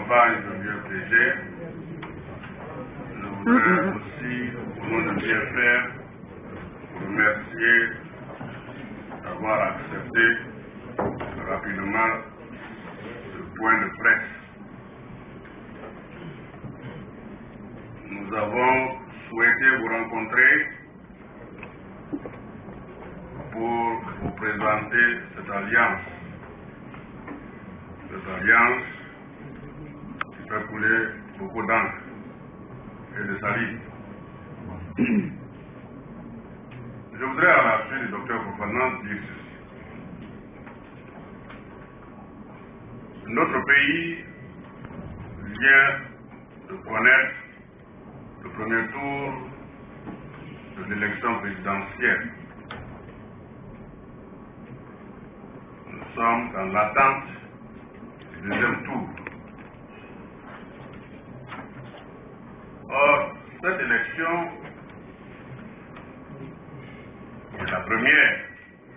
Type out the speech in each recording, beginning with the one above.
campagne de l'UFDG, je voudrais aussi, au nom de l'UFR, vous remercier d'avoir accepté rapidement ce point de presse. Nous avons souhaité vous rencontrer pour vous présenter cette alliance. Cette alliance qui fait couler beaucoup d'encre et de salive. Je voudrais à la suite du docteur Fofana dire ceci. Notre pays vient de connaître le premier tour de l'élection présidentielle. Nous sommes dans l'attente du deuxième tour. Or, cette élection est la première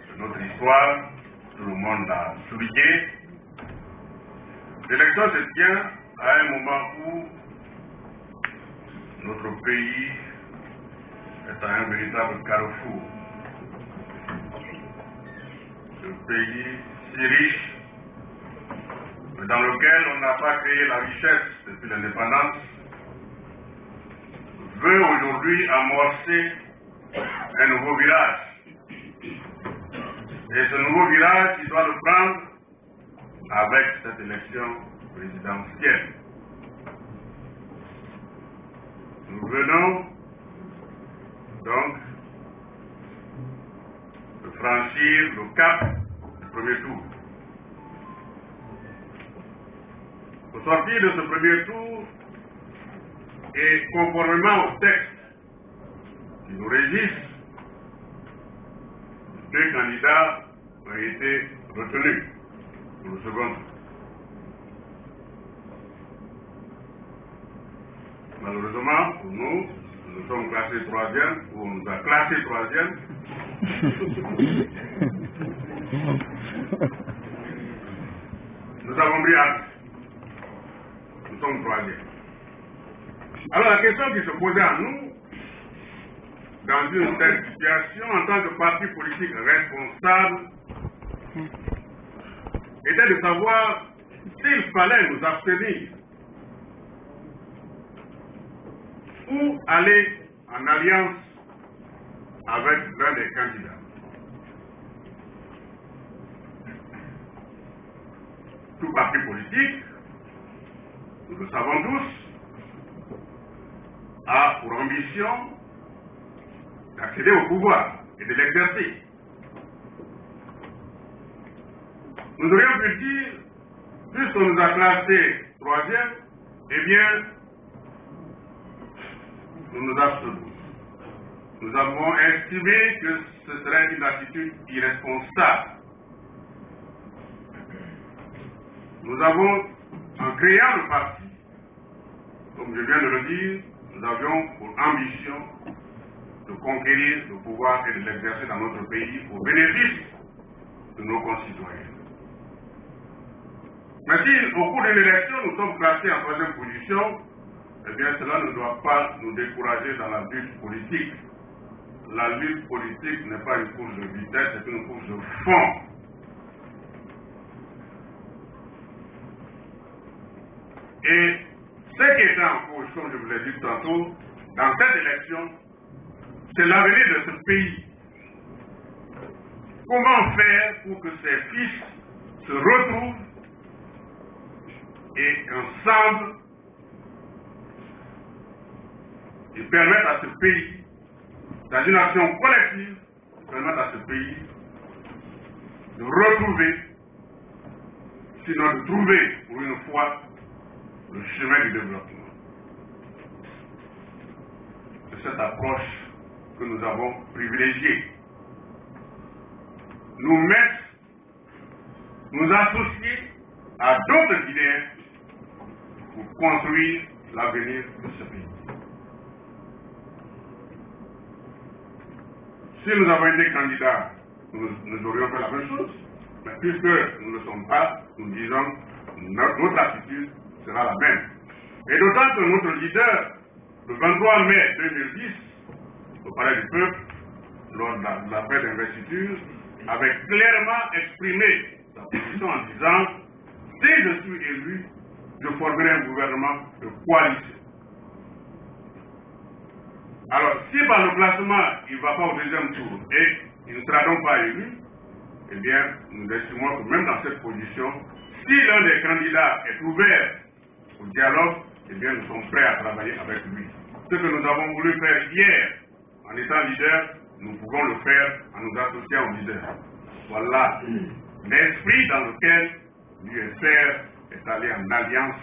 de notre histoire, tout le monde l'a souligné. L'élection se tient à un moment où notre pays est à un véritable carrefour. Ce pays si riche, mais dans lequel on n'a pas créé la richesse depuis l'indépendance, veut aujourd'hui amorcer un nouveau virage. Et ce nouveau virage, il doit le prendre avec cette élection présidentielle. Nous venons donc de franchir le cap du premier tour. Au sortir de ce premier tour, et conformément au texte qui nous régisse, deux candidats ont été retenus pour le second tour. Malheureusement, pour nous, nous sommes classés troisième, ou on nous a classés troisième. Nous avons pris acte. Nous sommes troisième. Alors la question qui se posait à nous, dans une telle situation, en tant que parti politique responsable, était de savoir s'il fallait nous abstenir ou aller en alliance avec l'un des candidats. Tout parti politique, nous le savons tous, a pour ambition d'accéder au pouvoir et de l'exercer. Nous aurions pu dire, puisqu'on nous a classés troisième, eh bien, nous nous abstenons. Nous avons estimé que ce serait une attitude irresponsable. Nous avons, en créant le parti, comme je viens de le dire, nous avions pour ambition de conquérir le pouvoir et de l'exercer dans notre pays au bénéfice de nos concitoyens. Mais si au cours de l'élection nous sommes placés en troisième position, eh bien cela ne doit pas nous décourager dans la lutte politique. La lutte politique n'est pas une course de vitesse, c'est une course de fond. Et ce qui est en cause, comme je vous l'ai dit tantôt, dans cette élection, c'est l'avenir de ce pays. Comment faire pour que ces fils se retrouvent et qu'ensemble, ils permettent à ce pays, dans une action collective, ils permettent à ce pays de retrouver, sinon de trouver pour une fois le chemin du développement. C'est cette approche que nous avons privilégiée. Nous mettre, nous associer à d'autres idées pour construire l'avenir de ce pays. Si nous avons été candidats, nous aurions fait la même chose. Mais puisque nous ne le sommes pas, nous disons notre attitude sera la même. Et d'autant que notre leader, le 23 mai 2010, au Palais du Peuple, lors de la fête d'investiture, avait clairement exprimé sa position en disant « Si je suis élu, je formerai un gouvernement de coalition. » Alors, si par le classement, il ne va pas au deuxième tour et il ne sera donc pas élu, eh bien, nous estimons que même dans cette position, si l'un des candidats est ouvert au dialogue, eh bien, nous sommes prêts à travailler avec lui. Ce que nous avons voulu faire hier, en étant leader, nous pouvons le faire en nous associant aux leaders. Voilà l'esprit dans lequel l'UFR est allé en alliance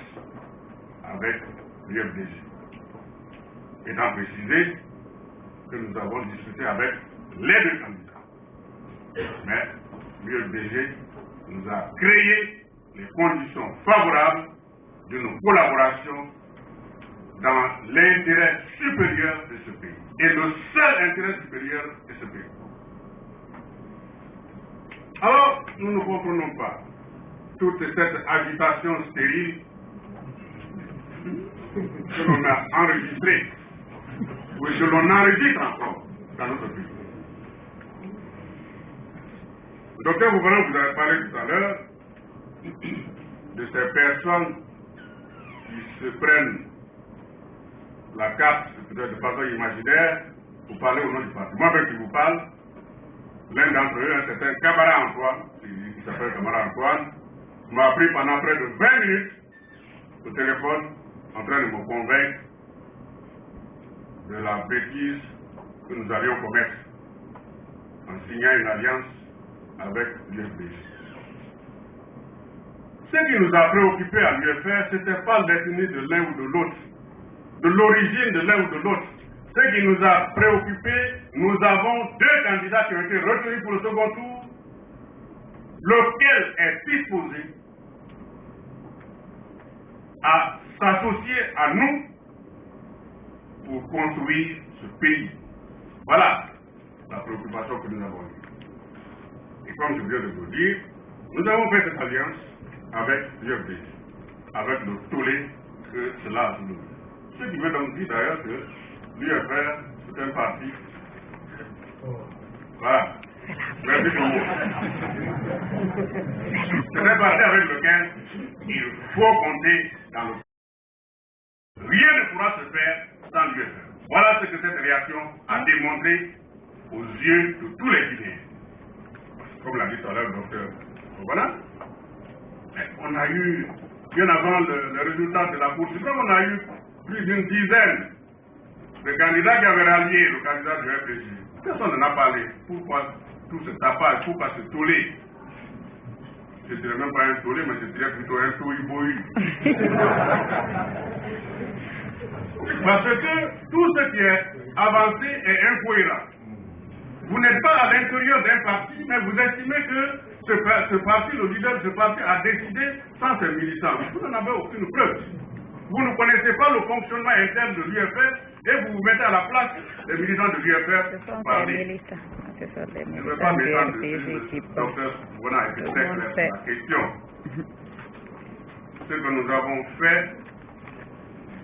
avec l'UFDG. Étant précisé que nous avons discuté avec les deux candidats. Mais l'UFDG nous a créé les conditions favorables d'une collaboration dans l'intérêt supérieur de ce pays. Et le seul intérêt supérieur de ce pays. Alors, nous ne comprenons pas toute cette agitation stérile que l'on a enregistrée, ou que l'on enregistre encore dans notre pays. Docteur Gouvernement, vous avez parlé tout à l'heure de ces personnes qui se prennent la carte de façon imaginaire pour parler au nom du parti. Moi, avec qui vous parle, l'un d'entre eux, un certain Camara Antoine, qui s'appelle Camara Antoine, m'a pris pendant près de 20 minutes au téléphone en train de me convaincre de la bêtise que nous allions commettre en signant une alliance avec l'UFDG. Ce qui nous a préoccupés à l'UFR, ce n'était pas l'ethnie de l'un ou de l'autre, de l'origine de l'un ou de l'autre. Ce qui nous a préoccupés, nous avons deux candidats qui ont été retenus pour le second tour, lequel est disposé à s'associer à nous pour construire ce pays. Voilà la préoccupation que nous avons eue. Et comme je viens de vous dire, nous avons fait cette alliance avec l'UFDG, avec le tollé que cela a soulevé. Ce qui veut donc dire d'ailleurs que l'UFR, c'est un parti. Voilà. Merci beaucoup. C'est un parti avec lequel il faut compter dans le. Rien ne pourra se faire sans l'UFR. Voilà ce que cette réaction a démontré aux yeux de tous les Guinéens. Comme l'a dit tout à l'heure le docteur. Voilà. On a eu, bien avant le résultat de la Cour suprême, on a eu plus d'une dizaine de candidats qui avaient rallié le candidat du FDJ. Personne n'en a parlé. Pourquoi tout ce tapage, pourquoi ce tollé? Je ne dirais même pas un tollé, mais je dirais plutôt un tohu-bohu. Parce que tout ce qui est avancé est incohérent. Vous n'êtes pas à l'intérieur d'un parti, mais vous estimez que ce parti, le leader de ce parti, a décidé sans ses militants. Vous n'en avez aucune preuve. Vous ne connaissez pas le fonctionnement interne de l'UFR et vous vous mettez à la place des militants de l'UFR pour parler. Je ne veux pas m'étendre dessus, docteur Bona a été très clair sur la question. Ce que nous avons fait,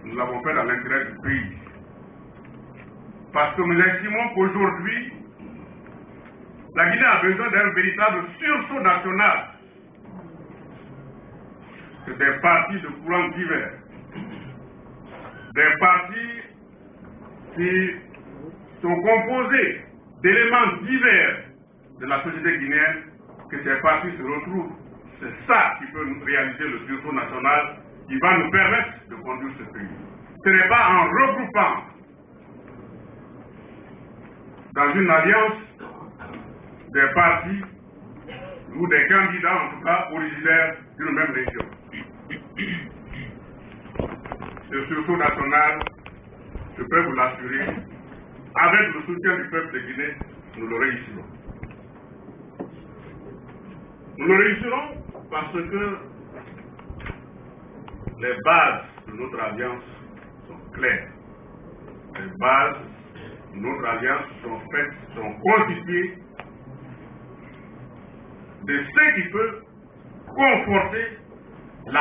nous l'avons fait dans l'intérêt du pays. Parce que nous estimons qu'aujourd'hui, la Guinée a besoin d'un véritable sursaut national. C'est des partis de courants divers. Des partis qui sont composés d'éléments divers de la société guinéenne, que ces partis se retrouvent. C'est ça qui peut nous réaliser le sursaut national qui va nous permettre de conduire ce pays. Ce n'est pas en regroupant dans une alliance des partis ou des candidats, en tout cas, originaires d'une même région. Le sursaut national, je peux vous l'assurer, avec le soutien du peuple de Guinée, nous le réussirons. Nous le réussirons parce que les bases de notre alliance sont claires. Les bases de notre alliance sont faites, sont constituées de ce qui peut conforter